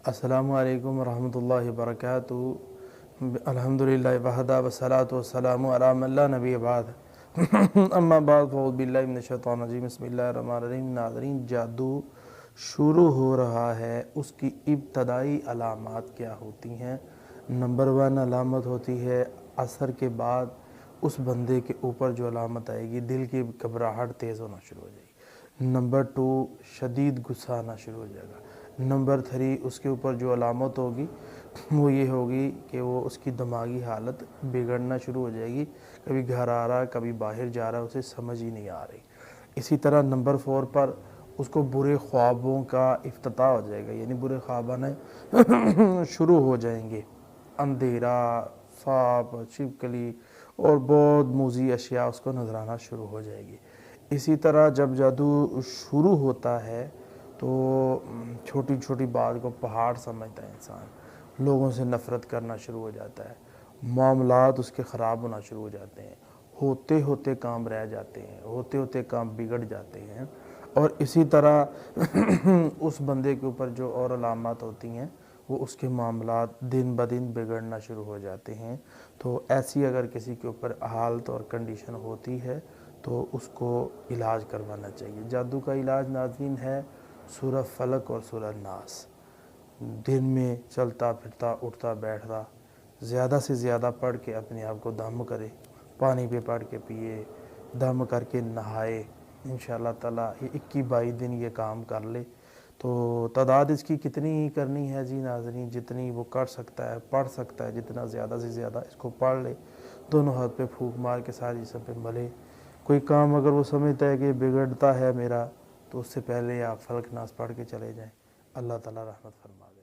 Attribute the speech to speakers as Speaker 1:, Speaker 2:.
Speaker 1: अस्सलामु अलैकुम वरहमतुल्लाहि वबरकातुहू। अल्हम्दुलिल्लाह वहदा वस्सलातु वस्सलामु अला मन ला नबी बाद अम्मा बाद फ़अऊज़ु बिल्लाहि मिनश शैतानिर रजीम बिस्मिल्लाहिर रहमानिर रहीम। नाज़रीन, जादू शुरू हो रहा है, उसकी इब्तदाई अलामात क्या होती हैं? नंबर 1 अलामत होती है असर के बाद उस बंदे के ऊपर जो अलामत आएगी, दिल की घबराहट तेज़ होना शुरू हो जाएगी। नंबर 2, शदीद गुस्सा आना शुरू हो जाएगा। नंबर 3, उसके ऊपर जो अलामत होगी वो ये होगी कि वो उसकी दिमागी हालत बिगड़ना शुरू हो जाएगी। कभी घर आ रहा है, कभी बाहर जा रहा है, उसे समझ ही नहीं आ रही। इसी तरह नंबर 4 पर उसको बुरे ख्वाबों का इफ्तिताह हो जाएगा, यानी बुरे ख्वाब आने शुरू हो जाएंगे। अंधेरा, सांप, छिपकली और बहुत मूजी अशिया उसको नजर आना शुरू हो जाएगी। इसी तरह जब जादू शुरू होता है तो छोटी छोटी बात को पहाड़ समझता है इंसान, लोगों से नफ़रत करना शुरू हो जाता है, मामलात उसके ख़राब होना शुरू हो जाते हैं, होते होते काम रह जाते हैं, होते होते काम बिगड़ जाते हैं। और इसी तरह उस बंदे के ऊपर जो और अलामत होती हैं वो उसके मामलात दिन ब दिन बिगड़ना शुरू हो जाते हैं। तो ऐसी अगर किसी के ऊपर हालत और कंडीशन होती है तो उसको इलाज करवाना चाहिए। जादू का इलाज नाज़रीन है सूरह फलक और सूरह नास। दिन में चलता फिरता उठता बैठता ज़्यादा से ज़्यादा पढ़ के अपने आप को दम करे, पानी पे पढ़ के पिए, दम करके नहाए। इंशाअल्लाह ताला ये 21-22 दिन ये काम कर ले तो तादाद इसकी कितनी ही करनी है जी नाज़रीन, जितनी वो कर सकता है, पढ़ सकता है, जितना ज़्यादा से ज़्यादा इसको पढ़ ले, दोनों हाथ पे फूंक मार के सारी जिस्म पे मले। कोई काम अगर वो समझता है कि बिगड़ता है मेरा, तो उससे पहले आप फलक नास पढ़ के चले जाएं। अल्लाह ताला रहमत फरमा दे।